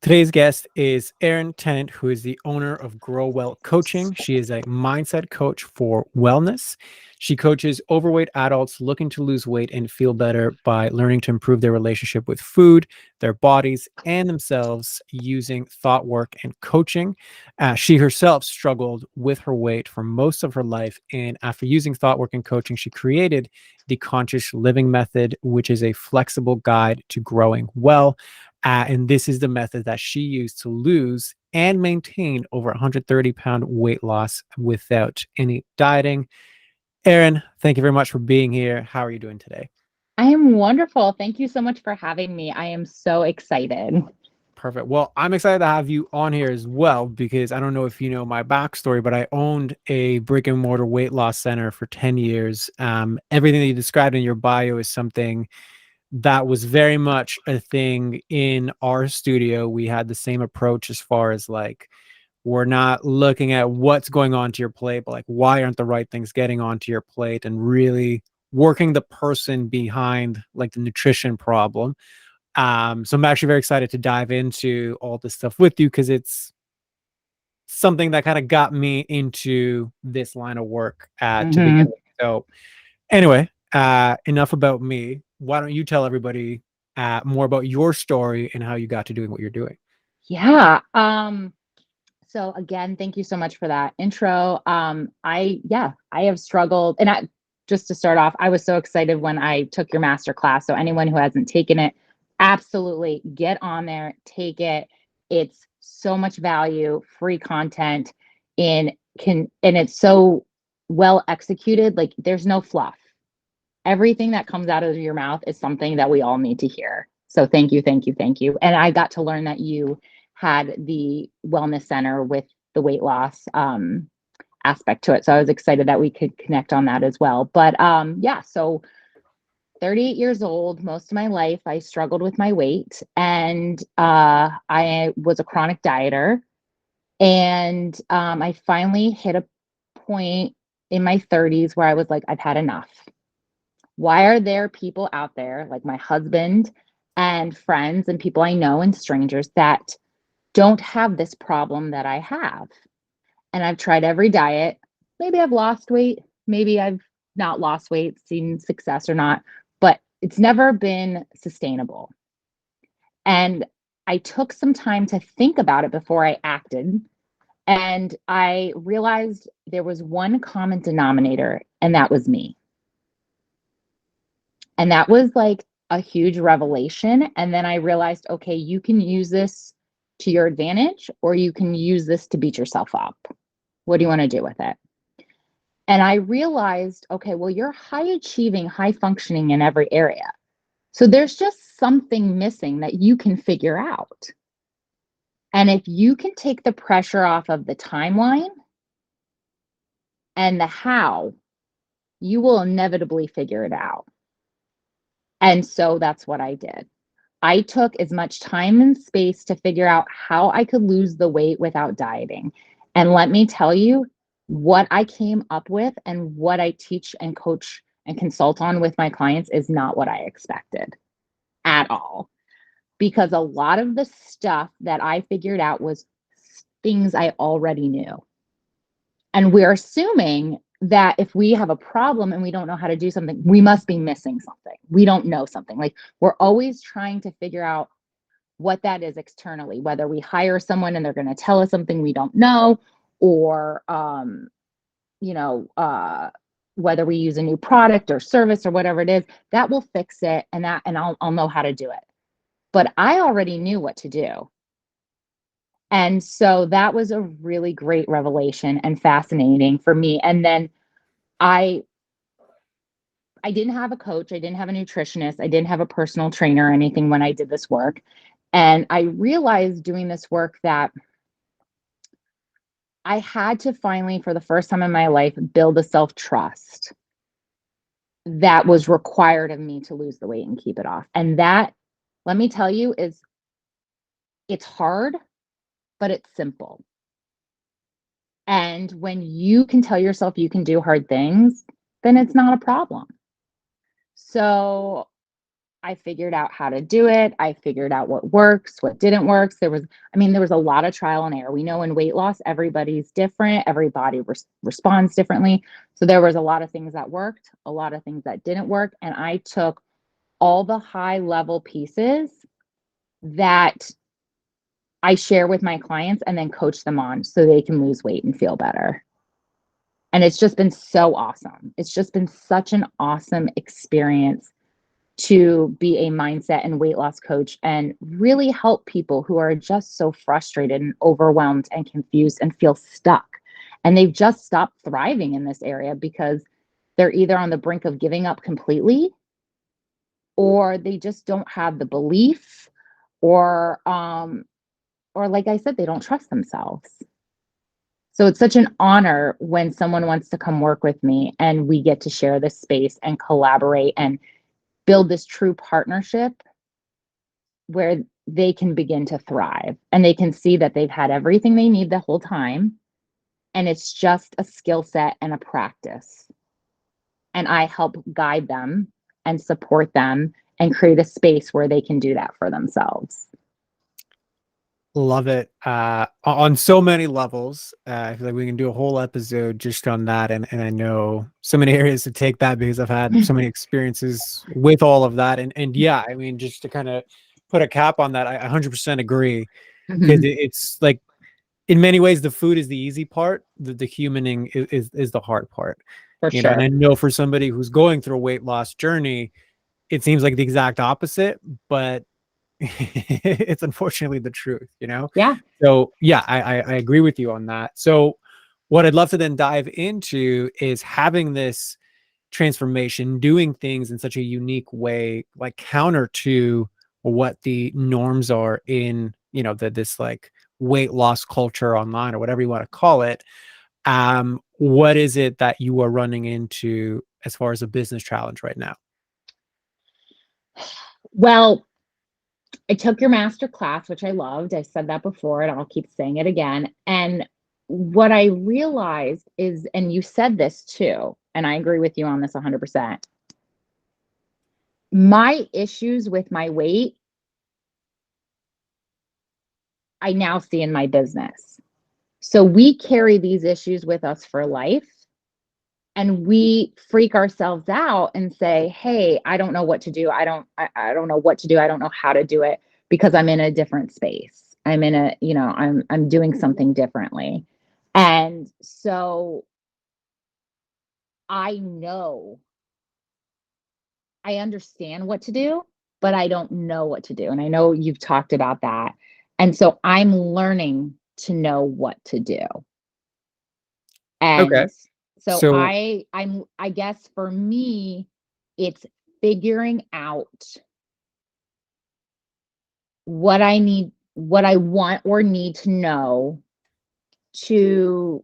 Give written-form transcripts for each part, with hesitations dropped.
Today's guest is Erin Tennant, who is the owner of Grow Well Coaching. She is a mindset coach for wellness. She coaches overweight adults looking to lose weight and feel better by learning to improve their relationship with food, their bodies, and themselves using thought work and coaching. She herself struggled with her weight for most of her life. And after using thought work and coaching, she created the Conscious Living Method, which is a flexible guide to growing well. And this is the method that she used to lose and maintain over 130-pound weight loss without any dieting. Erin, thank you very much for being here. How are you doing today? I am wonderful. Thank you so much for having me. I am so excited. Perfect. Well, I'm excited to have you on here as well because I don't know if you know my backstory, but I owned a brick and mortar weight loss center for 10 years. Everything that you described in your bio is something that was very much a thing in our studio. We had the same approach as far as like, we're not looking at what's going on to your plate, but like, why aren't the right things getting onto your plate, and really working the person behind like the nutrition problem. So I'm actually very excited to dive into all this stuff with you because it's something that kind of got me into this line of work to begin hmm with. So anyway, enough about me. Why don't you tell everybody more about your story and how you got to doing what you're doing? Yeah. So again, thank you so much for that intro. I have struggled, and just to start off, I was so excited when I took your master class. So anyone who hasn't taken it, absolutely get on there, take it. It's so much value, free content, and it's so well executed. Like there's no fluff. Everything that comes out of your mouth is something that we all need to hear. So thank you, thank you, thank you. And I got to learn that you had the wellness center with the weight loss aspect to it. So I was excited that we could connect on that as well. But yeah, so 38 years old, most of my life, I struggled with my weight, and I was a chronic dieter. And I finally hit a point in my 30s where I was like, I've had enough. Why are there people out there like my husband and friends and people I know and strangers that don't have this problem that I have? And I've tried every diet. Maybe I've lost weight, maybe I've not lost weight, seen success or not, but it's never been sustainable. And I took some time to think about it before I acted. And I realized there was one common denominator, and that was me. And that was like a huge revelation. And then I realized, okay, you can use this to your advantage, or you can use this to beat yourself up. What do you want to do with it? And I realized, okay, well, you're high achieving, high functioning in every area. So there's just something missing that you can figure out. And if you can take the pressure off of the timeline and the how, you will inevitably figure it out. And so that's what I did. I took as much time and space to figure out how I could lose the weight without dieting. And let me tell you, what I came up with and what I teach and coach and consult on with my clients is not what I expected at all. Because a lot of the stuff that I figured out was things I already knew. And we're assuming that if we have a problem and we don't know how to do something, we must be missing something. We don't know something. Like we're always trying to figure out what that is externally, whether we hire someone and they're going to tell us something we don't know, or, you know, whether we use a new product or service or whatever it is, that will fix it, and I'll know how to do it. But I already knew what to do. And so that was a really great revelation and fascinating for me. And then I I didn't have a coach, I didn't have a nutritionist, I didn't have a personal trainer or anything when I did this work. And I realized doing this work that I had to finally, for the first time in my life, build a self-trust that was required of me to lose the weight and keep it off. And that, let me tell you, is it's hard, but it's simple. And when you can tell yourself you can do hard things, then it's not a problem. So I figured out how to do it. I figured out what works, what didn't work. There was a lot of trial and error. We know in weight loss, everybody's different. Everybody responds differently. So there was a lot of things that worked, a lot of things that didn't work. And I took all the high level pieces that I share with my clients and then coach them on so they can lose weight and feel better. And it's just been so awesome. It's just been such an awesome experience to be a mindset and weight loss coach and really help people who are just so frustrated and overwhelmed and confused and feel stuck. And they've just stopped thriving in this area because they're either on the brink of giving up completely, or they just don't have the belief, or like I said, they don't trust themselves. So it's such an honor when someone wants to come work with me and we get to share this space and collaborate and build this true partnership where they can begin to thrive and they can see that they've had everything they need the whole time. And it's just a skill set and a practice. And I help guide them and support them and create a space where they can do that for themselves. Love it. On so many levels. I feel like we can do a whole episode just on that. And I know so many areas to take that because I've had so many experiences with all of that. And yeah, I mean, just to kind of put a cap on that, I 100% agree. Because Mhm. it's like, in many ways, the food is the easy part. The humaning is the hard part. For You know, and I sure. know for somebody who's going through a weight loss journey, it seems like the exact opposite, but it's unfortunately the truth, you know? Yeah. So yeah, I agree with you on that. So what I'd love to then dive into is having this transformation, doing things in such a unique way, like counter to what the norms are in, you know, this like weight loss culture online or whatever you want to call it. What is it that you are running into as far as a business challenge right now? Well, I took your master class, which I loved. I said that before, and I'll keep saying it again. And what I realized is, and you said this too, and I agree with you on this 100%. My issues with my weight, I now see in my business. So we carry these issues with us for life. And we freak ourselves out and say, hey, I don't know what to do. I don't know what to do. I don't know how to do it because I'm in a different space. I'm in a, you know, I'm doing something differently. And so I know, I understand what to do, but I don't know what to do. And I know you've talked about that. And so I'm learning to know what to do. Okay. And so So I guess for me, it's figuring out what I need, what I want or need to know to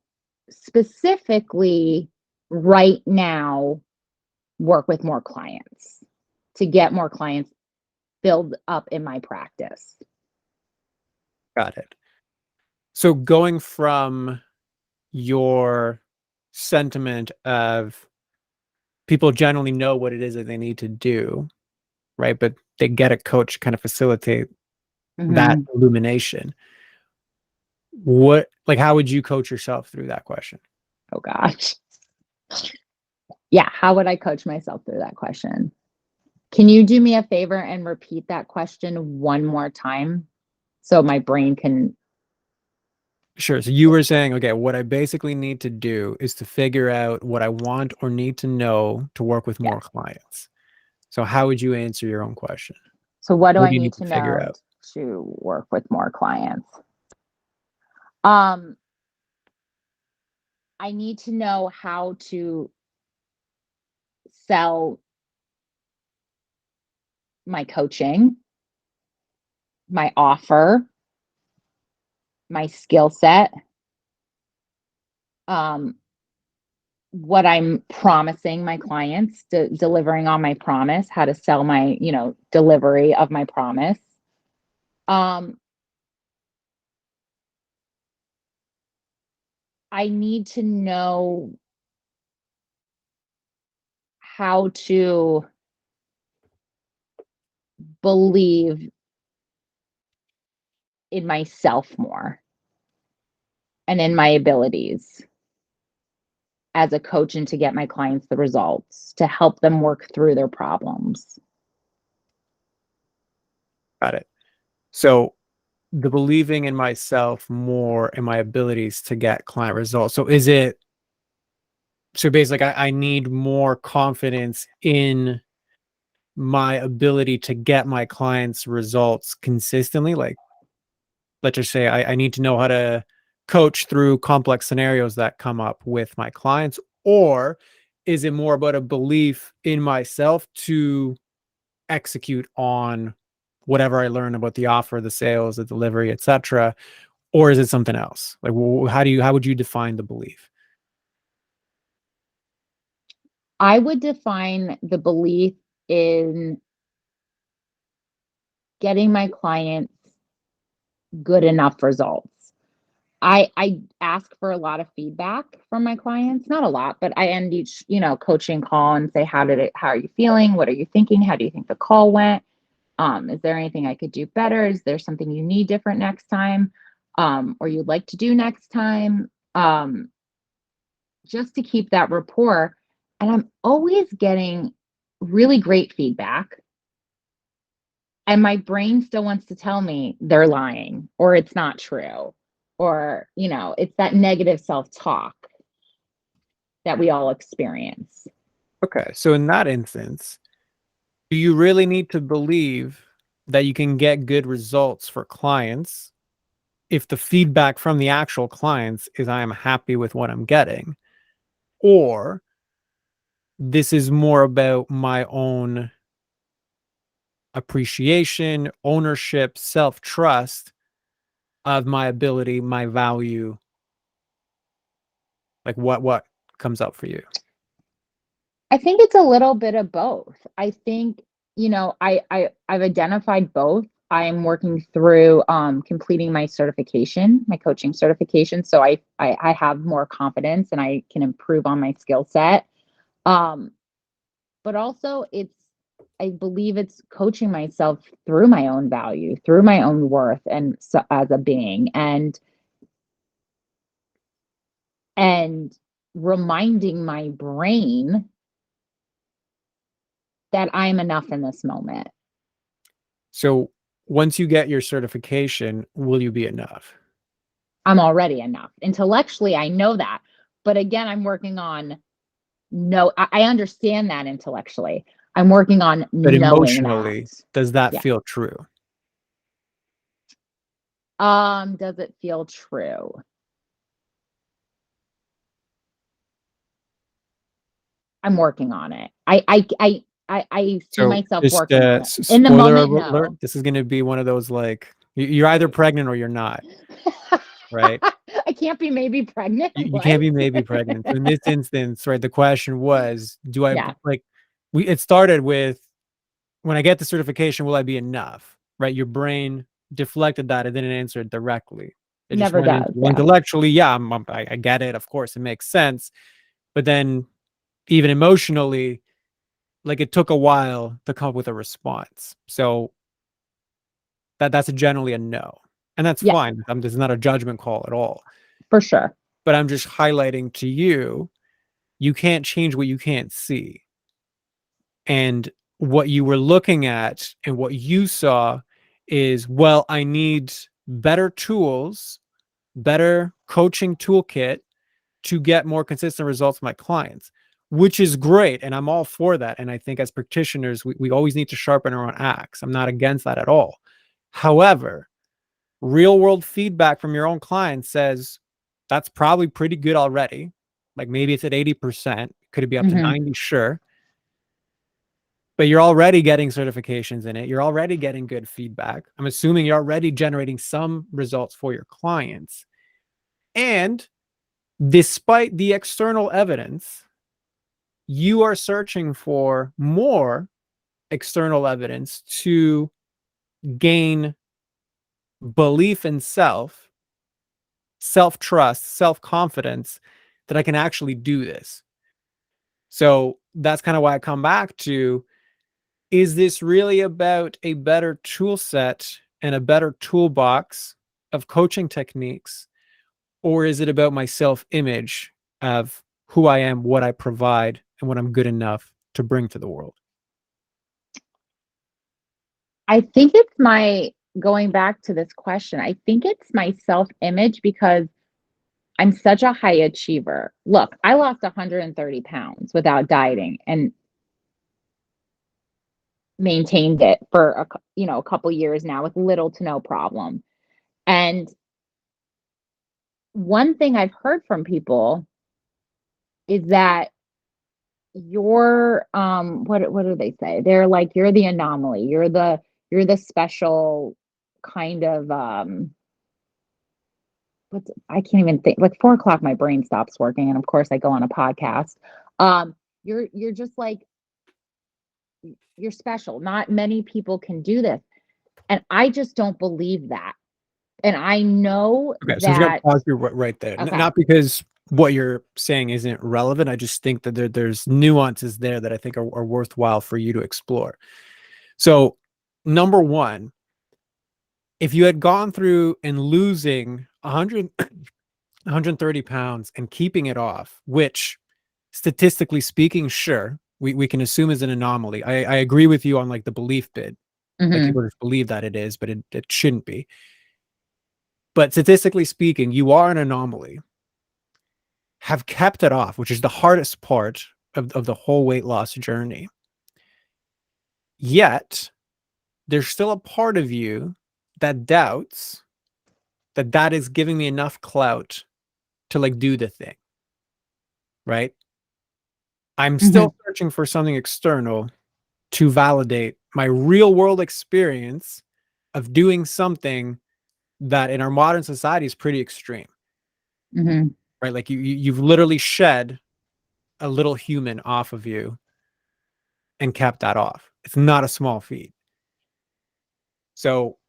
specifically right now work with more clients, to get more clients build up in my practice. got it. So going from your sentiment of people generally know what it is that they need to do, right? But they get a coach to kind of facilitate that Mhm. illumination. What, like, how would you coach yourself through that question? Oh gosh. Yeah, how would I coach myself through that question? Can you do me a favor and repeat that question one more time so my brain can. Sure. So you were saying, okay, what I basically need to do is to figure out what I want or need to know to work with Yeah. more clients. So how would you answer your own question? So what do What I do you need need to to figure know out? to work with more clients? Um, I need to know how to sell my coaching, my offer, my skill set, um, what I'm promising my clients, delivering on my promise, how to sell my, delivery of my promise. Um, I need to know how to believe in myself more and in my abilities as a coach and to get my clients the results, to help them work through their problems. Got it. So the believing in myself more and my abilities to get client results. So is it, so basically I need more confidence in my ability to get my clients results consistently? Like, let's just say I need to know how to coach through complex scenarios that come up with my clients, or is it more about a belief in myself to execute on whatever I learn about the offer, the sales, the delivery, etc.? Or is it something else? Like, how would you define the belief? I would define the belief in getting my clients good enough results. I ask for a lot of feedback from my clients, not a lot, but I end each, coaching call and say, how are you feeling? What are you thinking? How do you think the call went? Is there anything I could do better? Is there something you need different next time? Or you'd like to do next time? Just to keep that rapport. And I'm always getting really great feedback. And my brain still wants to tell me they're lying or it's not true. Or, it's that negative self talk that we all experience. Okay, so in that instance, do you really need to believe that you can get good results for clients if the feedback from the actual clients is I am happy with what I'm getting? Or this is more about my own appreciation, ownership, self-trust of my ability, my value? Like what comes up for you? I think it's a little bit of both. I think, I've identified both. I'm working through completing my certification, my coaching certification. So I have more confidence and I can improve on my skill set. Um, but also I believe it's coaching myself through my own value, through my own worth and so, as a being and reminding my brain that I'm enough in this moment. So once you get your certification, will you be enough? I'm already enough. Intellectually, I know that. But again, I'm working on I understand that intellectually. I'm working on But knowing that. emotionally, does that Yeah. feel true? Does it feel true? I'm working on it. I see So myself just working on it. In the spoiler moment, alert, no. this is going to be one of those like you're either pregnant or you're not, right? I can't be maybe pregnant. You What? can't be maybe pregnant. So in this instance, right, the question was, do I Yeah. like it started with when I get the certification, will I be enough? Right? Your brain deflected that. It didn't answer it directly. It just Never went into, does. well, Yeah. intellectually, yeah, I get it. Of course, it makes sense. But then even emotionally, like it took a while to come up with a response. So that's generally a no. And that's Yeah, fine. This is not a judgment call at all. for sure. But I'm just highlighting to you, you can't change what you can't see. And what you were looking at and what you saw is, well, I need better tools, better coaching toolkit to get more consistent results with my clients, which is great. And I'm all for that. And I think as practitioners, we always need to sharpen our own axe. I'm not against that at all. However, real world feedback from your own clients says that's probably pretty good already. Like maybe it's at 80%. Could it be up to Hmm. 90? Sure. But you're already getting certifications in it. You're already getting good feedback. I'm assuming you're already generating some results for your clients. And despite the external evidence, you are searching for more external evidence to gain belief in self, self trust, self confidence that I can actually do this. So that's kind of why I come back to Is this really about a better tool set and a better toolbox of coaching techniques? Or is it about my self-image of who I am, what I provide, and what I'm good enough to bring to the world? I think it's my going back to this question. I think it's my self-image because I'm such a high achiever. Look, I lost 130 pounds without dieting and maintained it for a couple years now with little to no problem. And one thing I've heard from people is that you're what do they say? They're like you're the anomaly. You're the special kind of I can't even think, like 4 o'clock my brain stops working, and of course I go on a podcast. You're just like you're special. Not many people can do this. And I just don't believe that. And I know Okay, so I'm just gonna that pause you right there. okay. Not because what you're saying isn't relevant. I just think that there's nuances there that I think are worthwhile for you to explore. So, number one, if you had gone through and losing 100, 130 pounds and keeping it off, which statistically speaking, sure, we can assume is an anomaly. I agree with you on like the belief bit. Like Mhm. people just believe that it is, but it shouldn't be. But statistically speaking, you are an anomaly. Have kept it off, which is the hardest part of the whole weight loss journey. Yet, there's still a part of you that doubts that that is giving me enough clout to like do the thing, right? I'm Mhm. still searching for something external to validate my real world experience of doing something that in our modern society is pretty extreme, Mhm. right? Like you've literally shed a little human off of you and kept that off. It's not a small feat. So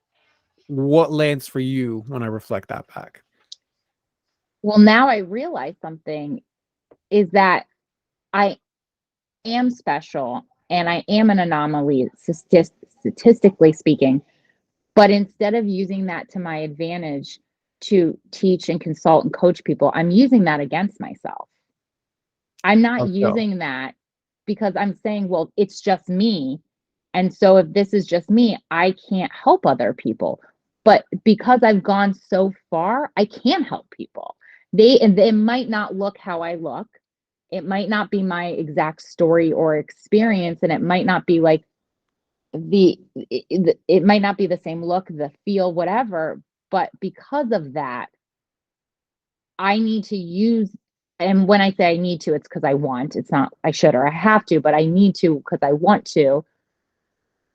what lands for you when I reflect that back? Well, now I realize something is that I am special and I am an anomaly statistically speaking. But instead of using that to my advantage to teach and consult and coach people, I'm using that against myself. I'm not How so? using that because I'm saying, well, it's just me. And so if this is just me, I can't help other people. But because I've gone so far, I can help people. They might not look how I look. It might not be my exact story or experience, and it might not be like it might not be the same look, the feel, whatever. But because of that, I need to use, and when I say I need to, it's because I want. It's not I should or I have to, but I need to because I want to.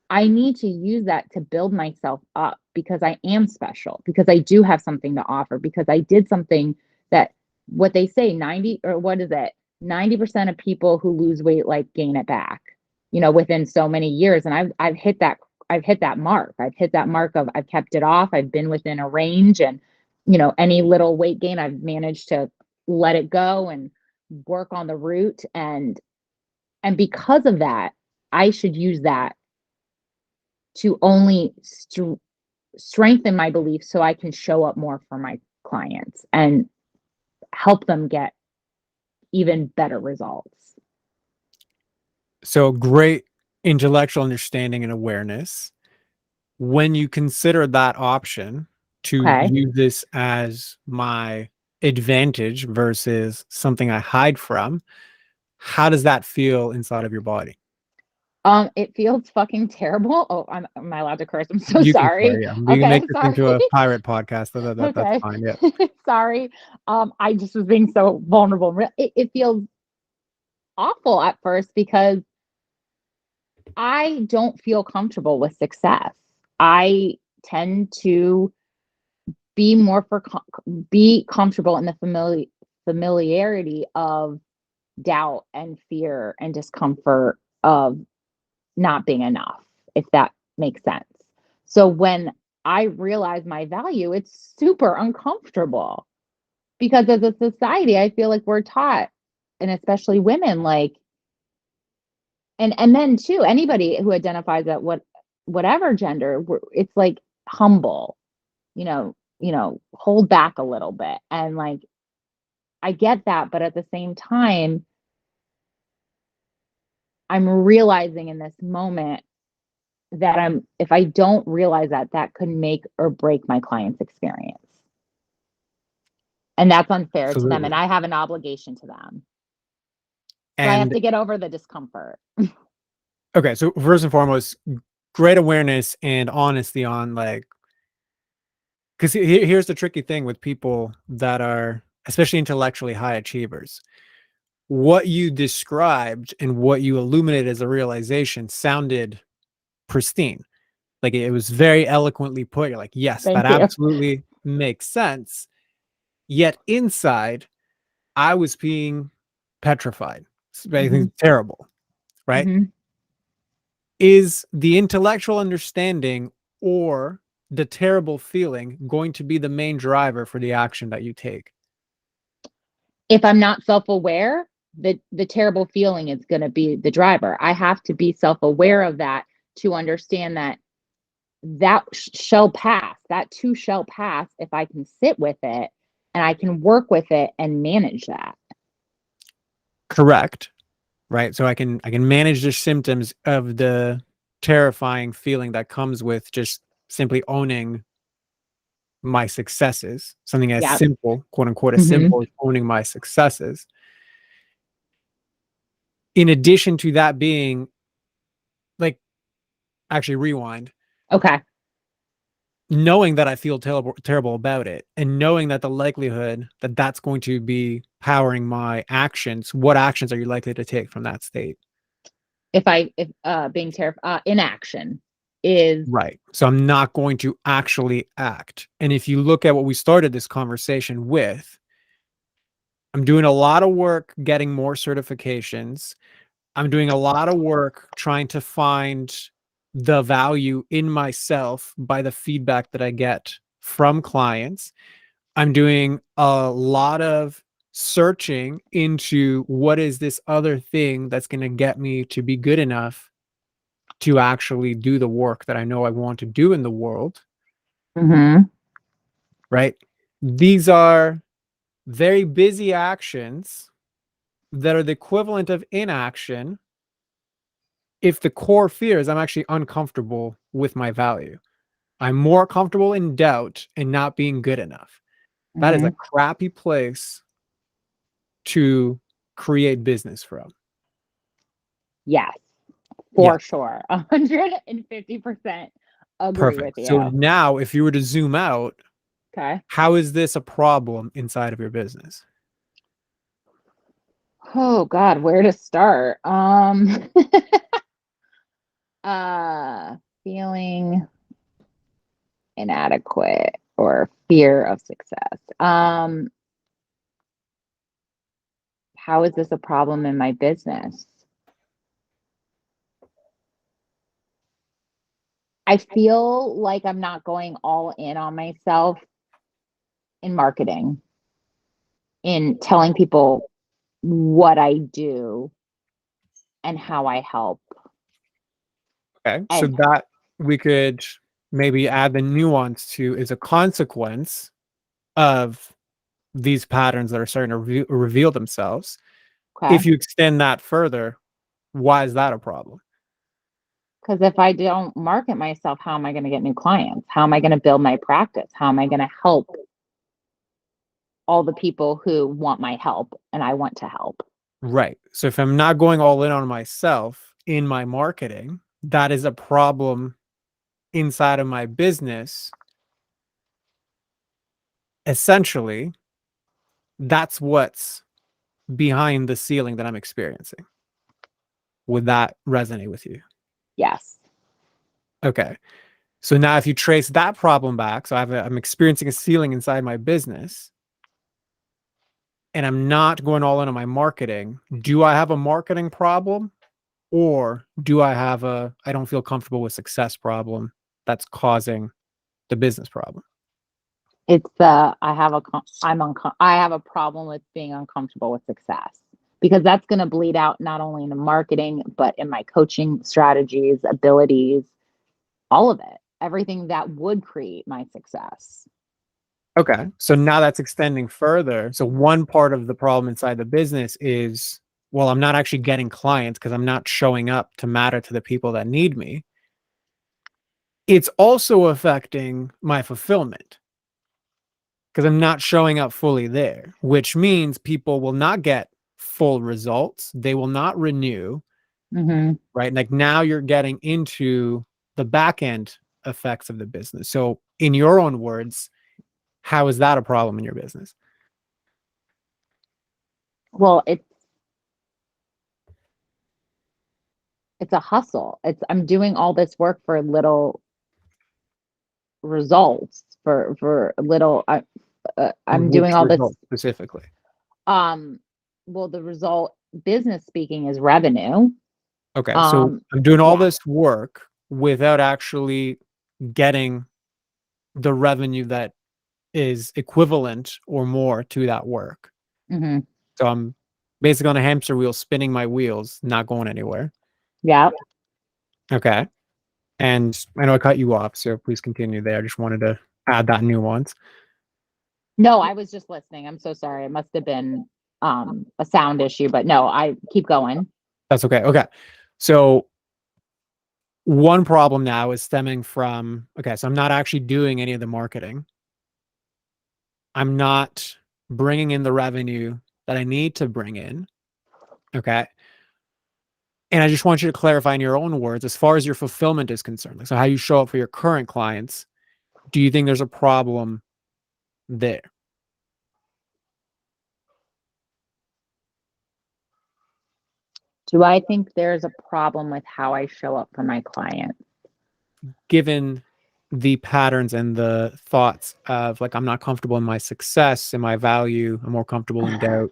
I need to use that to build myself up because I am special, because I do have something to offer, because I did something that what they say 90 or what is it? 90% of people who lose weight like gain it back, within so many years. And I've hit that mark. I've hit that mark of I've kept it off. I've been within a range and any little weight gain, I've managed to let it go and work on the root and because of that, I should use that to only strengthen my beliefs so I can show up more for my clients and help them get even better results. So great intellectual understanding and awareness. When you consider that option to Okay. use this as my advantage versus something I hide from, how does that feel inside of your body? It feels fucking terrible. Oh, am I allowed to curse? I'm so You can swear, sorry. yeah. We can Okay, make this sorry. into a pirate podcast. That's Okay. fine. Yeah. Sorry. I just was being so vulnerable. It feels awful at first because I don't feel comfortable with success. I tend to be more for be comfortable in the familiarity of doubt and fear and discomfort of not being enough, if that makes sense. So when I realize my value, it's super uncomfortable because as a society, I feel like we're taught, and especially women, like And then too, anybody who identifies at whatever gender, it's like humble, hold back a little bit. And like, I get that, but at the same time, I'm realizing in this moment that if I don't realize that, that could make or break my client's experience. And that's unfair to them. And Absolutely. I have an obligation to them. So I have And to get over the discomfort. okay, so first and foremost, great awareness and honesty on like, because here's the tricky thing with people that are, especially intellectually high achievers. What you described and what you illuminated as a realization sounded pristine. Like it was very eloquently put. You're like, yes, that Thank you. absolutely makes sense. Yet inside, I was being petrified. I think Mm-hmm. it's terrible, right? Mm-hmm. Is the intellectual understanding or the terrible feeling going to be the main driver for the action that you take? If I'm not self-aware, the terrible feeling is going to be the driver. I have to be self-aware of that to understand that shall pass. That too shall pass if I can sit with it and I can work with it and manage that. Correct. Right. So I can manage the symptoms of the terrifying feeling that comes with just simply owning my successes. Something as Yeah. simple, quote unquote, as Mm-hmm. simple as owning my successes. In addition to that being like, actually rewind, Okay. knowing that I feel terrible about it, and knowing that the likelihood that that's going to be powering my actions, what actions are you likely to take from that state? If being terrified, inaction is. Right. So I'm not going to actually act. And if you look at what we started this conversation with, I'm doing a lot of work getting more certifications. I'm doing a lot of work trying to find the value in myself by the feedback that I get from clients. I'm doing a lot of searching into what is this other thing that's going to get me to be good enough to actually do the work that I know I want to do in the world, Mm-hmm. right? These are very busy actions that are the equivalent of inaction if the core fear is I'm actually uncomfortable with my value. I'm more comfortable in doubt and not being good enough. That is Mm-hmm. a crappy place to create business from. Yes, Yeah, for sure. 150% agree with perfect. So you. now if you were to zoom out, Okay. how is this a problem inside of your business? Oh God, where to start? Uh, feeling inadequate or fear of success. How is this a problem in my business? I feel like I'm not going all in on myself in marketing, in telling people what I do and how I help. Okay. So And that we could maybe add the nuance to is a consequence of these patterns that are starting to reveal themselves. okay, If you extend that further, why is that a problem? because if I don't market myself, how am I going to get new clients? How am I going to build my practice? How am I going to help all the people who want my help and I want to help? Right. So if I'm not going all in on myself in my marketing, that is a problem inside of my business. Essentially, that's what's behind the ceiling that I'm experiencing. Would that resonate with you? Yes. Okay. So now if you trace that problem back, so I'm experiencing a ceiling inside my business and I'm not going all in on my marketing, do I have a marketing problem or do I have a I don't feel comfortable with success problem that's causing the business problem? It's I have a problem with being uncomfortable with success. because that's going to bleed out not only in the marketing, but in my coaching strategies, abilities, all of it, everything that would create my success. Okay. So now that's extending further. So one part of the problem inside the business is, well, I'm not actually getting clients because I'm not showing up to matter to the people that need me. It's also affecting my fulfillment because I'm not showing up fully there, which means people will not get full results. They will not renew, Mm-hmm. right? Like now you're getting into the back end effects of the business. So, in your own words, how is that a problem in your business? Well, it's a hustle. I'm doing all this work for little results, for little. I'm Which doing all this. results specifically? Um, well, the result, business speaking, is revenue. Okay, so I'm doing all Yeah. this work without actually getting the revenue that is equivalent or more to that work. Mm-hmm. So I'm basically on a hamster wheel, spinning my wheels, not going anywhere. Yeah. Okay. And I know I cut you off, so please continue there. I just wanted to add that nuance. No, I was just listening. I'm so sorry. It must have been a sound issue, but no, I keep going. That's okay. Okay. So one problem now is stemming from, okay, so I'm not actually doing any of the marketing. I'm not bringing in the revenue that I need to bring in. Okay. And I just want you to clarify in your own words, as far as your fulfillment is concerned, like, so how you show up for your current clients, do you think there's a problem there? Do I think there's a problem with how I show up for my clients? Given the patterns and the thoughts of like, I'm not comfortable in my success and my value, I'm more comfortable in doubt.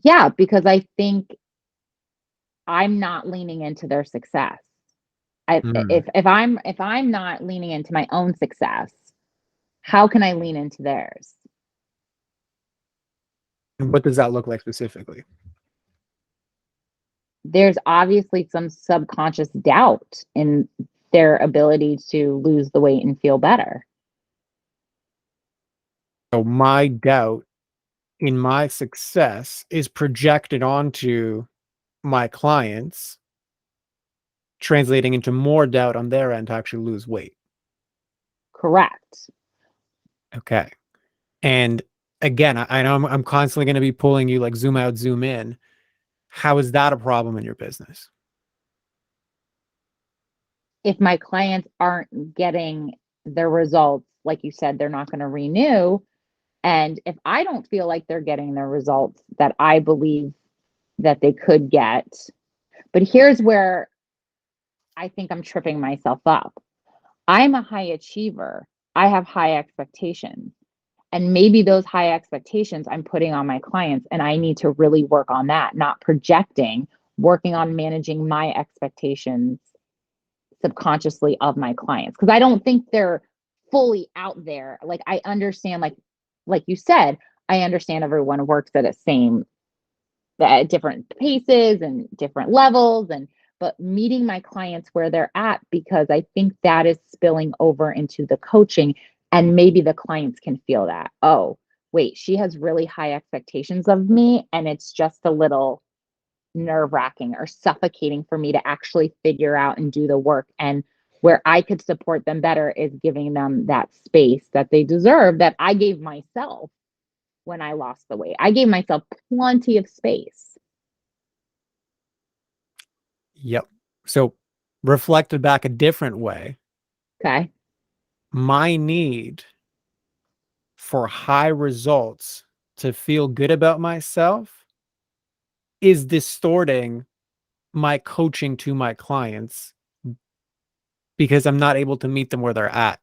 Yeah, because I think I'm not leaning into their success. Mm. If I'm not leaning into my own success, how can I lean into theirs? And what does that look like specifically? There's obviously some subconscious doubt in their ability to lose the weight and feel better. So my doubt in my success is projected onto my clients, translating into more doubt on their end to actually lose weight. Correct. Okay. And again, I know I'm constantly going to be pulling you like zoom out, zoom in. How is that a problem in your business? If my clients aren't getting their results, like you said, they're not going to renew. And if I don't feel like they're getting the results that I believe that they could get, but here's where I think I'm tripping myself up. I'm a high achiever. I have high expectations. And maybe those high expectations I'm putting on my clients, and I need to really work on that, not projecting, working on managing my expectations subconsciously of my clients. Because I don't think they're fully out there. Like I understand, like you said, I understand everyone works at the same at different paces and different levels, and but meeting my clients where they're at, because I think that is spilling over into the coaching, and maybe the clients can feel that, oh wait, she has really high expectations of me, and it's just a little nerve wracking or suffocating for me to actually figure out and do the work. And where I could support them better is giving them that space that they deserve, that I gave myself when I lost the weight. I gave myself plenty of space. Yep. So reflected back a different way, Okay. my need for high results to feel good about myself is distorting my coaching to my clients because I'm not able to meet them where they're at.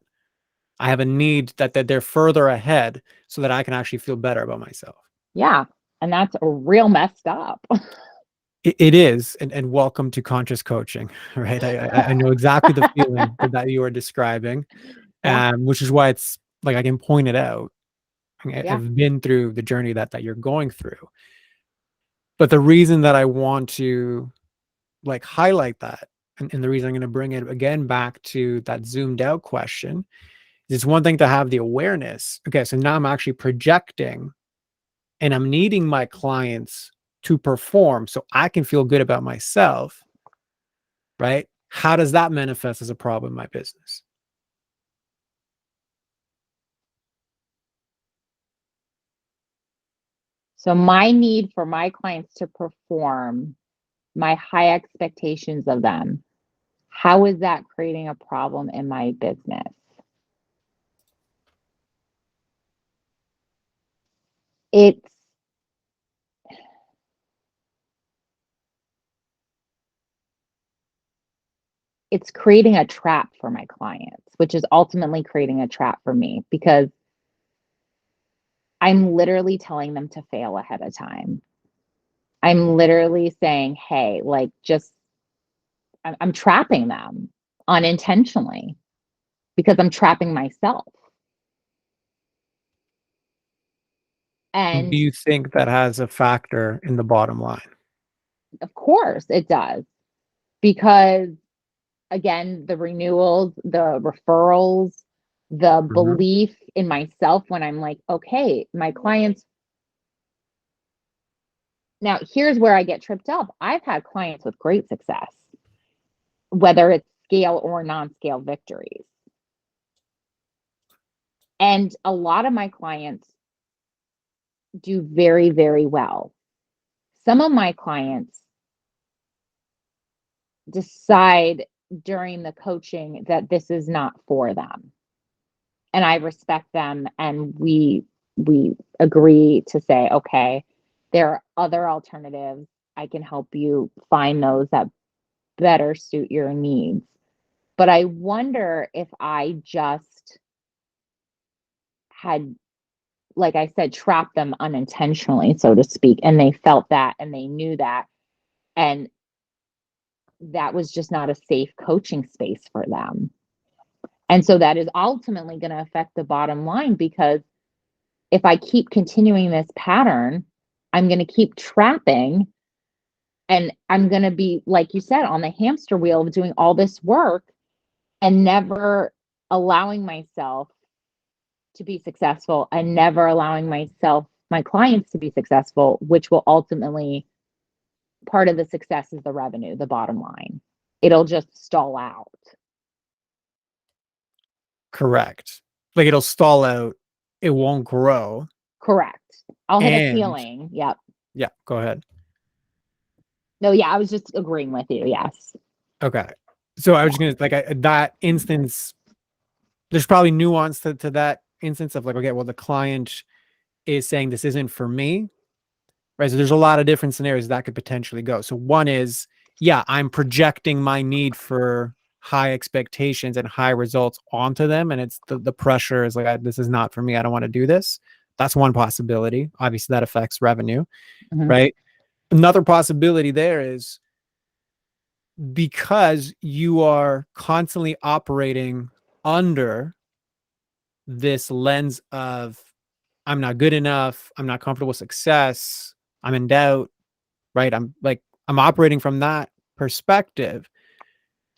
I have a need that they're further ahead so that I can actually feel better about myself. Yeah. And that's a real messed up. It is, and welcome to conscious coaching, right? I know exactly the feeling that you are describing, Yeah. which is why it's like I can point it out. Yeah. I've been through the journey that you're going through. But the reason that I want to like highlight that, and the reason I'm going to bring it again back to that zoomed out question, is it's one thing to have the awareness. Okay, so now I'm actually projecting and I'm needing my clients to perform so I can feel good about myself, right? How does that manifest as a problem in my business? So my need for my clients to perform, my high expectations of them, how is that creating a problem in my business? It's it's creating a trap for my clients, which is ultimately creating a trap for me because I'm literally telling them to fail ahead of time. I'm literally saying, hey, like just I'm trapping them unintentionally because I'm trapping myself. Do And you think that has a factor in the bottom line? of course it does, because again, the renewals, the referrals, the Mhm. belief in myself when I'm like, okay, my clients. Now, here's where I get tripped up. I've had clients with great success, whether it's scale or non scale victories. And a lot of my clients do very, very well. Some of my clients decide during the coaching that this is not for them. And I respect them, and we agree to say, okay, there are other alternatives. I can help you find those that better suit your needs. But I wonder if I just had, like I said, trapped them unintentionally, so to speak, and they felt that and they knew that. And that was just not a safe coaching space for them. And so that is ultimately going to affect the bottom line, because if I keep continuing this pattern, I'm going to keep trapping, and I'm going to be, like you said, on the hamster wheel of doing all this work and never allowing myself to be successful and never allowing my clients to be successful, which will ultimately, part of the success is the revenue, the bottom line. It'll just stall out. Correct. Like it'll stall out, it won't grow. Correct. I'll hit a And ceiling. Yep. yeah, go ahead. No, yeah, I was just agreeing with you. Yes. Okay. So I was Yeah. just gonna like that instance, there's probably nuance to that instance of like, okay, well, the client is saying this isn't for me, right? So there's a lot of different scenarios that could potentially go. So one is, yeah, I'm projecting my need for high expectations and high results onto them. And it's the pressure is like, this is not for me. I don't want to do this. That's one possibility. Obviously, that affects revenue, Mhm. right? Another possibility there is because you are constantly operating under this lens of I'm not good enough, I'm not comfortable with success, I'm in doubt, right? I'm operating from that perspective.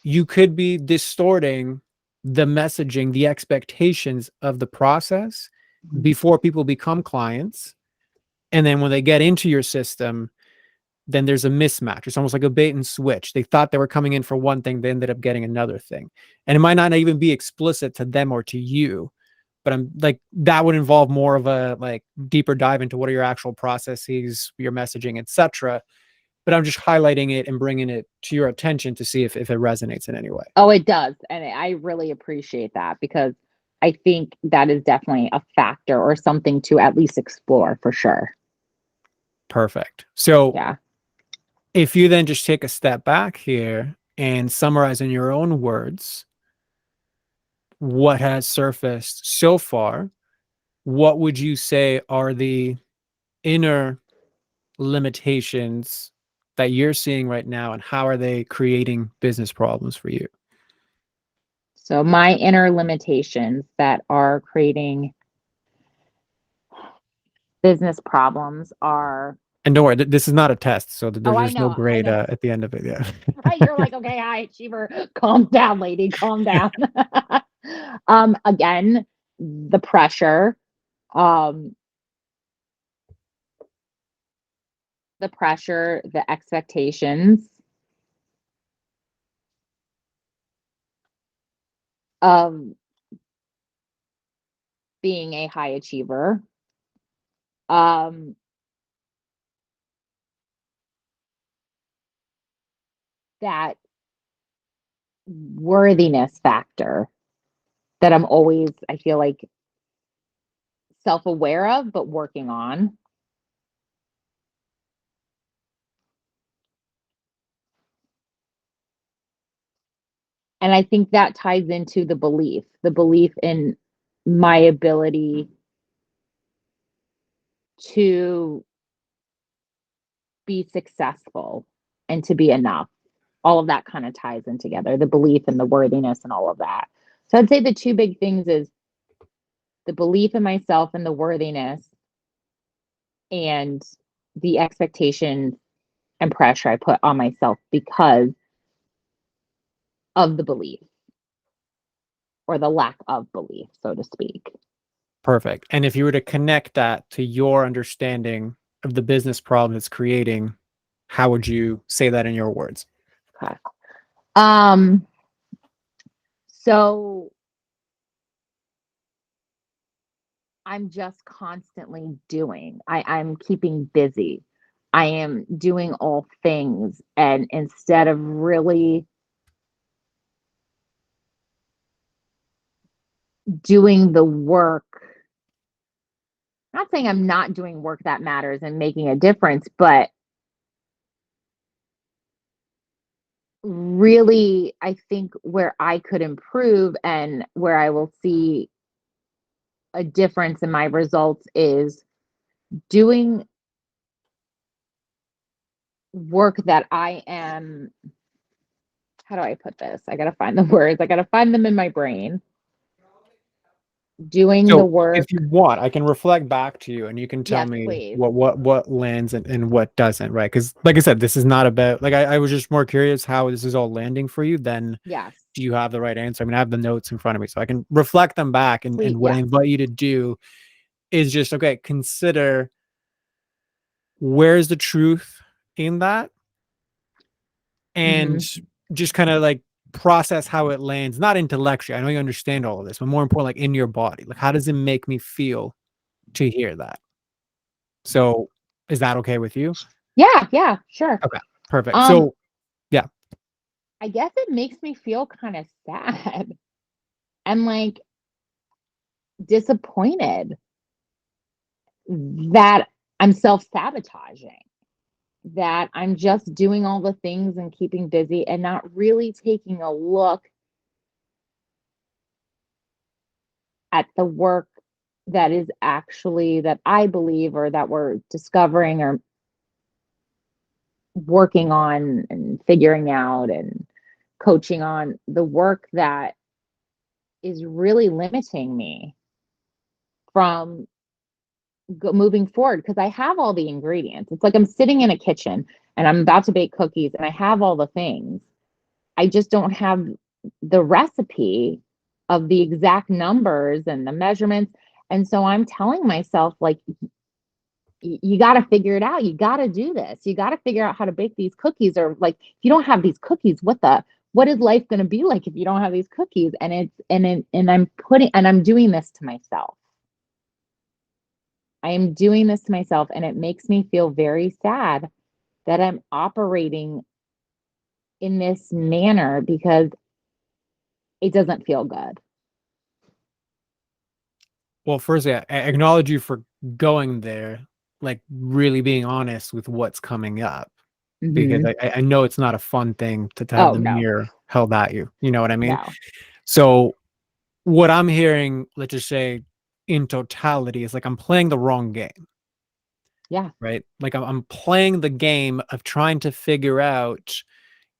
You could be distorting the messaging, the expectations of the process Mhm. before people become clients. And then when they get into your system, then there's a mismatch. It's almost like a bait and switch. They thought they were coming in for one thing, they ended up getting another thing. And it might not even be explicit to them or to you, but I'm like, that would involve more of a like deeper dive into what are your actual processes, your messaging, etc. But I'm just highlighting it and bringing it to your attention to see if it resonates in any way. Oh, it does. And I really appreciate that, because I think that is definitely a factor or something to at least explore for sure. Perfect. So Yeah. if you then just take a step back here and summarize in your own words what has surfaced so far, what would you say are the inner limitations that you're seeing right now, and how are they creating business problems for you? So my inner limitations that are creating business problems are. And don't worry, this is not a test, so Oh, I there's no know, I grade know. at the end of it. Yeah. Right, you're like, okay, high achiever, calm down, lady, calm down. Again, the pressure, um, the expectations of being a high achiever, um, that worthiness factor that I'm always, I feel like, self-aware of, but working on. And I think that ties into the belief in my ability to be successful and to be enough. All of that kind of ties in together, the belief and the worthiness and all of that. So I'd say the two big things is the belief in myself and the worthiness, and the expectations and pressure I put on myself because of the belief, or the lack of belief, so to speak. Perfect. And if you were to connect that to your understanding of the business problem it's creating, how would you say that in your words? Okay. Um, so I'm just constantly doing. I'm keeping busy. I am doing all things. And instead of really doing the work, not saying I'm not doing work that matters and making a difference, but really, I think where I could improve and where I will see a difference in my results is doing work that I am, how do I put this? I got to find the words, I got to find them in my brain. Doing the So if work. you want, I can reflect back to you and you can tell Yes, me please. what lands and what doesn't, right? Because like I said, this is not about like I was just more curious how this is all landing for you than Yes. do you have the right answer? I mean, I have the notes in front of me, so I can reflect them back. Please. And what I Yes. invite you to do is just okay, consider where's the truth in that and Mm-hmm. just kind of like process how it lands, not intellectually. I know you understand all of this, but more important, like in your body. Like, how does it make me feel to hear that? So, is that okay with you? Yeah. Yeah. Sure. Okay, perfect. Um, So, yeah, I guess it makes me feel kind of sad and like disappointed that I'm self sabotaging, that I'm just doing all the things and keeping busy and not really taking a look at the work that is actually, that I believe, or that we're discovering or working on and figuring out and coaching on, the work that is really limiting me from moving forward, because I have all the ingredients. It's like I'm sitting in a kitchen and I'm about to bake cookies and I have all the things. I just don't have the recipe of the exact numbers and the measurements. And so I'm telling myself, like, you got to figure it out. You got to do this. You got to figure out how to bake these cookies. Or like, if you don't have these cookies, what is life going to be like if you don't have these cookies? And I'm doing this to myself. I am doing this to myself, and it makes me feel very sad that I'm operating in this manner because it doesn't feel good. well, firstly, I acknowledge you for going there, like really being honest with what's coming up, because Mm-hmm. I know it's not a fun thing to have Oh, the no, mirror held at you. You know what I mean? no. So, what I'm hearing, let's just say in totality, is like I'm playing the wrong game, Yeah. right? Like I'm playing the game of trying to figure out,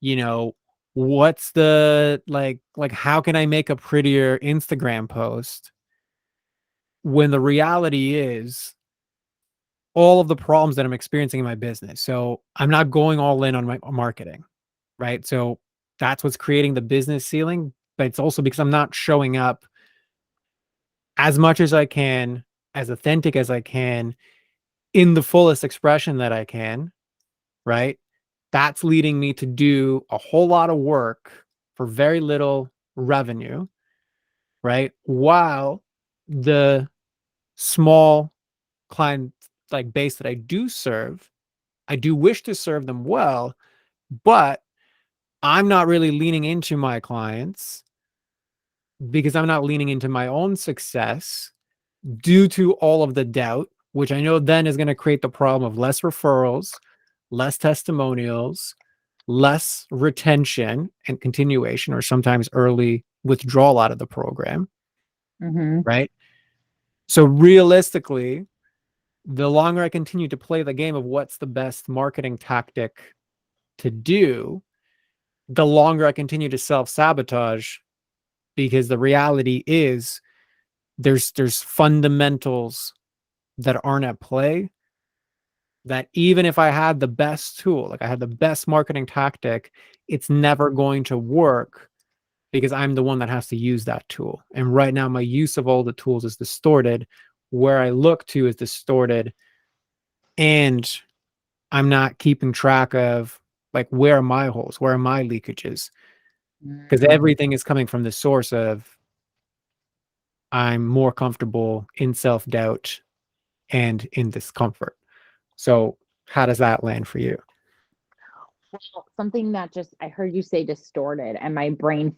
you know, what's the like how can I make a prettier Instagram post when the reality is all of the problems that I'm experiencing in my business. So I'm not going all in on my marketing, right? So that's what's creating the business ceiling, but it's also because I'm not showing up as much as I can, as authentic as I can, in the fullest expression that I can, right? That's leading me to do a whole lot of work for very little revenue, right? While the small client like base that I do serve, I do wish to serve them well, but I'm not really leaning into my clients because I'm not leaning into my own success due to all of the doubt, which I know then is going to create the problem of less referrals, less testimonials, less retention and continuation, or sometimes early withdrawal out of the program, Mm-hmm. right? So realistically, the longer I continue to play the game of what's the best marketing tactic to do, the longer I continue to self-sabotage, because the reality is there's fundamentals that aren't at play, that even if I had the best tool, like I had the best marketing tactic, it's never going to work because I'm the one that has to use that tool. And right now my use of all the tools is distorted. Where I look to is distorted, and I'm not keeping track of like where are my holes, where are my leakages, because Mm. everything is coming from the source of I'm more comfortable in self-doubt and in discomfort. So how does that land for you? Well, something that just I heard you say distorted, and my brain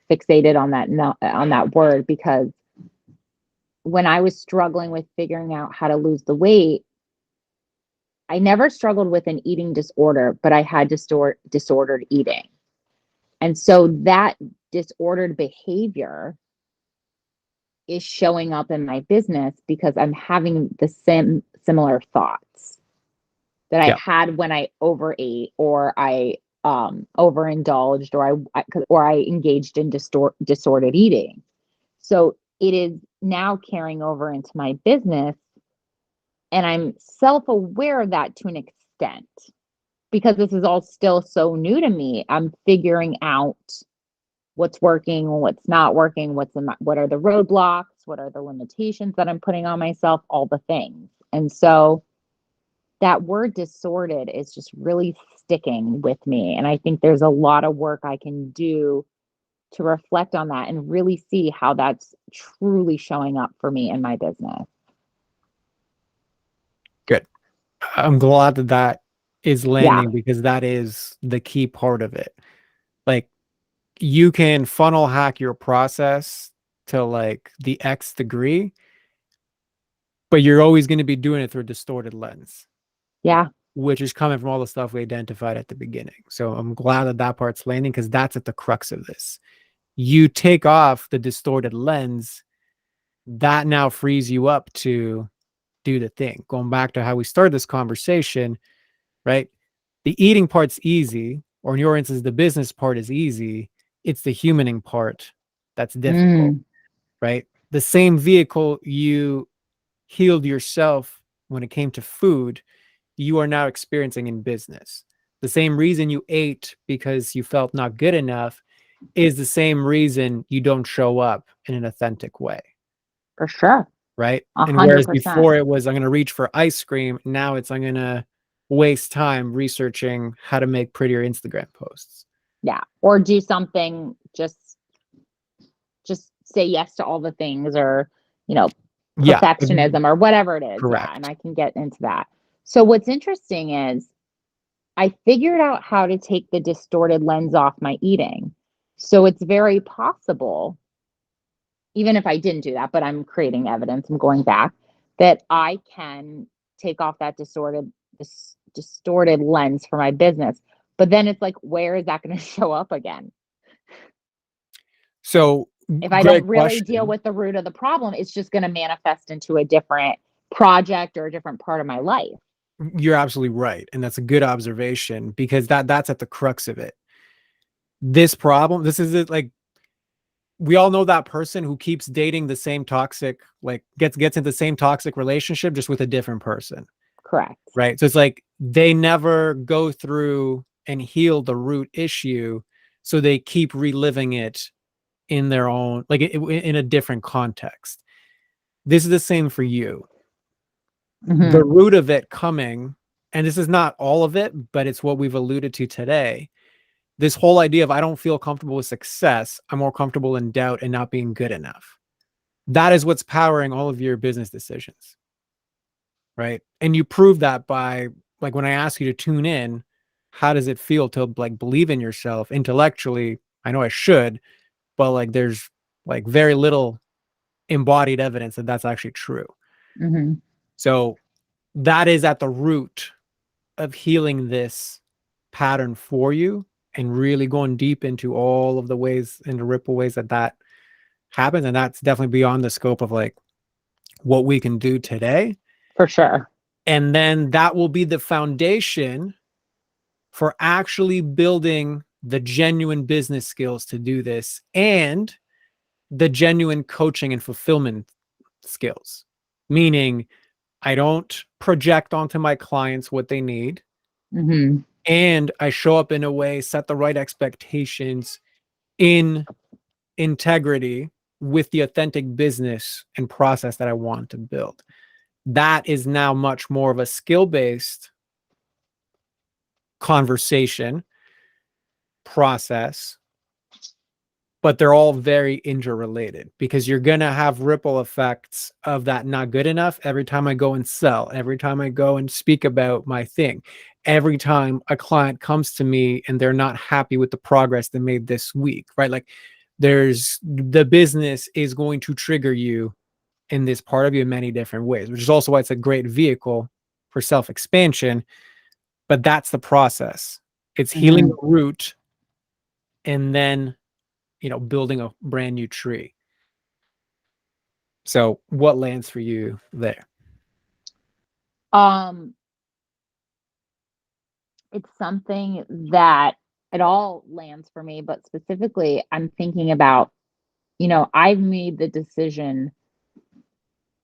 fixated on that on that word, because when I was struggling with figuring out how to lose the weight, I never struggled with an eating disorder, but I had disordered eating. And so that disordered behavior is showing up in my business because I'm having the similar thoughts that I Yeah. had when I overate, or I overindulged, or I engaged in disordered eating. So it is now carrying over into my business, and I'm self-aware of that to an extent, because this is all still so new to me. I'm figuring out what's working, what's not working, what are the roadblocks, what are the limitations that I'm putting on myself, all the things. And so that word distorted is just really sticking with me. And I think there's a lot of work I can do to reflect on that and really see how that's truly showing up for me in my business. Good. I'm glad that that is Yeah. landing, because that is the key part of it. Like, you can funnel hack your process to like the X degree, but you're always going to be doing it through a distorted lens, Yeah. which is coming from all the stuff we identified at the beginning. So I'm glad that that part's landing, because that's at the crux of this. You take off the distorted lens, that now frees you up to do the thing. Going back to how we started this conversation, right? The eating part's easy, or in your instance, the business part is easy. It's the humaning part that's difficult, Mm, right? The same vehicle you healed yourself when it came to food, you are now experiencing in business. The same reason you ate because you felt not good enough is the same reason you don't show up in an authentic way, for sure. right? And whereas 100%. before it was, I'm going to reach for ice cream, now it's, I'm going to waste time researching how to make prettier Instagram posts. Yeah. Or do something, just say yes to all the things, or, you know, Yeah, perfectionism or whatever it is. Yeah. And correct. I can get into that. So what's interesting is I figured out how to take the distorted lens off my eating. So it's very possible, even if I didn't do that, but I'm creating evidence, I'm going back, that I can take off that distorted lens for my business. But then it's like, where is that going to show up again? So If I don't great really deal question. with the root of the problem, it's just going to manifest into a different project or a different part of my life. You're absolutely right. And that's a good observation, because that's at the crux of it. This problem, this is it, like, we all know that person who keeps dating the same toxic, like gets into the same toxic relationship just with a different person. Correct. right? So it's like they never go through and heal the root issue, so they keep reliving it in their own, like in a different context. This is the same for you. The Mm-hmm. root of it coming, and this is not all of it, but it's what we've alluded to today. This whole idea of I don't feel comfortable with success, I'm more comfortable in doubt and not being good enough. That is what's powering all of your business decisions, right? And you prove that by, like, when I ask you to tune in, how does it feel to like believe in yourself intellectually? I know I should, but like there's like very little embodied evidence that that's actually true. Mm-hmm. So that is at the root of healing this pattern for you, and really going deep into all of the ways and the ripple ways that that happens. And that's definitely beyond the scope of like what we can do today. For sure. And then that will be the foundation for actually building the genuine business skills to do this, and the genuine coaching and fulfillment skills. Meaning, I don't project onto my clients what they need. Mm-hmm. And I show up in a way, set the right expectations in integrity with the authentic business and process that I want to build. That is now much more of a skill-based conversation process, but they're all very interrelated, because you're going to have ripple effects of that not good enough every time I go and sell, every time I go and speak about my thing, every time a client comes to me and they're not happy with the progress they made this week, right? Like there's, the business is going to trigger you in this part of you in many different ways, which is also why it's a great vehicle for self-expansion. But that's the process. It's healing Mm-hmm. the root, and then, you know, building a brand new tree. So what lands for you there? Um, it's something that it all lands for me, but specifically, I'm thinking about, I've made the decision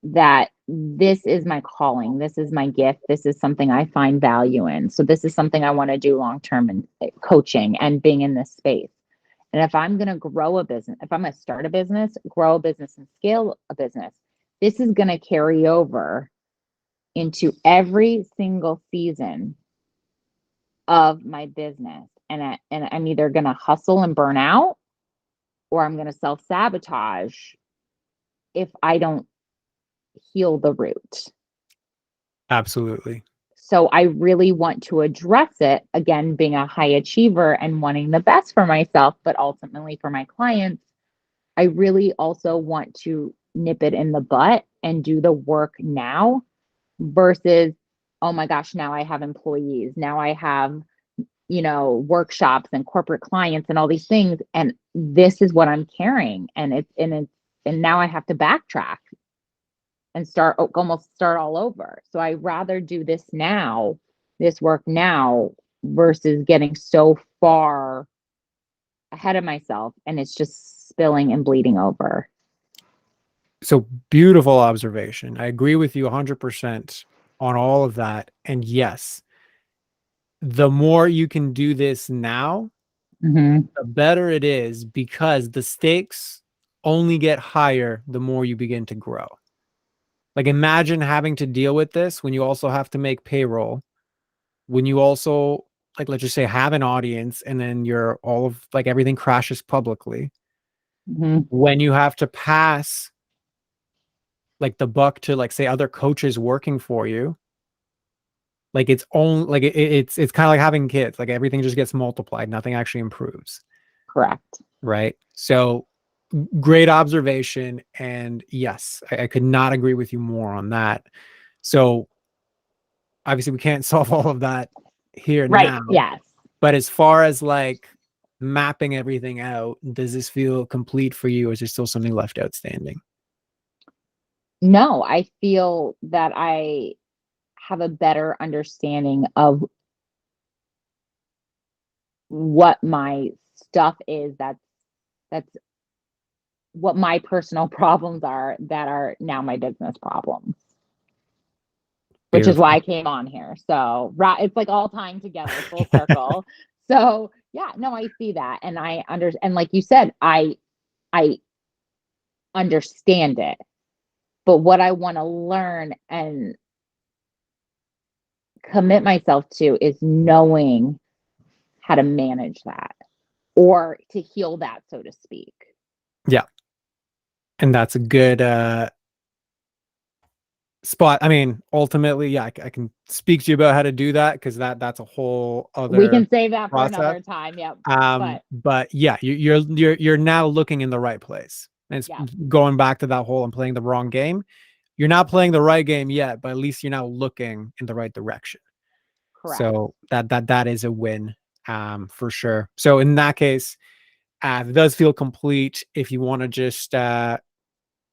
that this is my calling, this is my gift, this is something I find value in. So this is something I want to do long term in coaching and being in this space. And if I'm going to grow a business, if I'm going to start a business, grow a business, and scale a business, this is going to carry over into every single season of my business. And I'm either going to hustle and burn out, or I'm going to self sabotage if I don't heal the root. Absolutely. So I really want to address it, again, being a high achiever and wanting the best for myself, but ultimately for my clients. I really also want to nip it in the butt and do the work now versus, oh my gosh, now I have employees. Now I have, workshops and corporate clients and all these things. And this is what I'm carrying. And now I have to backtrack and almost start all over. So I rather do this work now versus getting so far ahead of myself and it's just spilling and bleeding over. So beautiful observation. I agree with you 100% on all of that. And yes, the more you can do this now, Mm-hmm. the better it is, because the stakes only get higher the more you begin to grow. Like imagine having to deal with this when you also have to make payroll, when you also, like, let's just say, have an audience, and then you're all of like everything crashes publicly, Mm-hmm. when you have to pass like the buck to, like, say, other coaches working for you. Like it's only like it's kind of like having kids, like everything just gets multiplied, nothing actually improves, Correct. right? So great observation. And yes, I could not agree with you more on that. So obviously we can't solve all of that here Right. now, Yes. but as far as like mapping everything out, does this feel complete for you, or is there still something left outstanding? No, I feel that I have a better understanding of what my stuff is that's what my personal problems are that are now my business problems. which is why Beautiful. I came on here. So it's like all tying together, full circle. So yeah, no, I see that, and and like you said, I understand it. But what I want to learn and commit myself to is knowing how to manage that or to heal that, so to speak. Yeah. And that's a good spot. I mean, ultimately, yeah, I can speak to you about how to do that, because that's a whole We other can save that for process. another time. Yep. But But yeah, you're now looking in the right place. And it's yeah, going back to that whole I'm playing the wrong game. You're not playing the right game yet, but at least you're now looking in the right direction. correct. So that is a win, for sure. So in that case, it does feel complete. If you want to just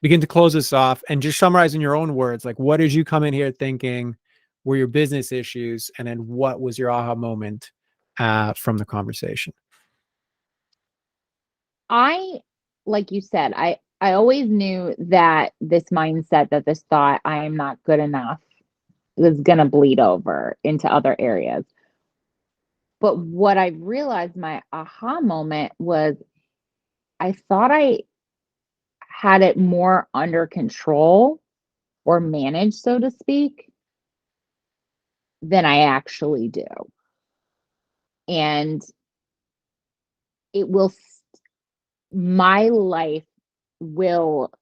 begin to close this off and just summarize in your own words, like, what did you come in here thinking were your business issues, and then what was your aha moment from the conversation? I, like you said, I always knew that this mindset, that this thought, I am not good enough, was going to bleed over into other areas. But what I realized, my aha moment was, I thought I had it more under control or managed, so to speak, than I actually do. And it will, my life will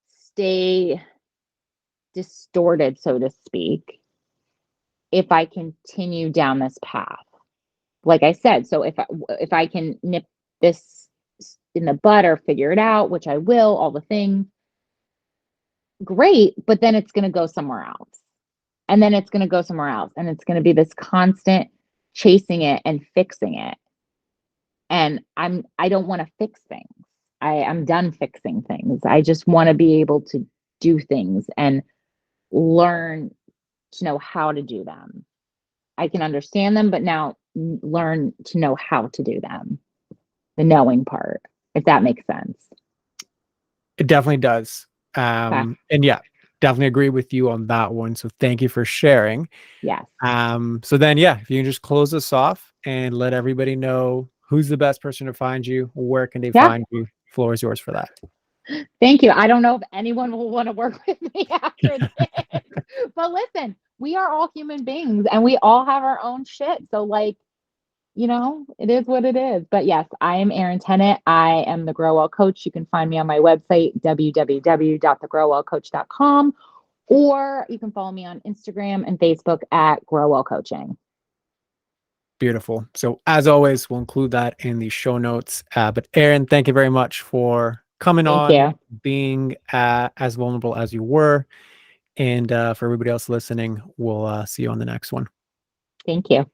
stay distorted, so to speak, if I continue down this path. Like I said, so if I can nip this in the bud or figure it out, which I will, all the things, great, but then it's going to go somewhere else. And then it's going to go somewhere else, and it's going to be this constant chasing it and fixing it. And I don't want to fix things. I'm done fixing things. I just want to be able to do things and learn to know how to do them. I can understand them, but now learn to know how to do them. The knowing part, if that makes sense. It definitely does. Okay. And yeah, definitely agree with you on that one. So thank you for sharing. Yes. So then, yeah, if you can just close this off and let everybody know who's the best person to find you, where can they Yeah. find you? Floor is yours for that. Thank you. I don't know if anyone will want to work with me after this, but listen, we are all human beings and we all have our own shit. So, like, it is what it is. But yes, I am Erin Tennant. I am the Grow Well Coach. You can find me on my website, www.thegrowwellcoach.com, or you can follow me on Instagram and Facebook at Grow Well Coaching. Beautiful. So as always, we'll include that in the show notes. But Erin, thank you very much for coming Thank on, you. being as vulnerable as you were. And for everybody else listening, we'll see you on the next one. Thank you.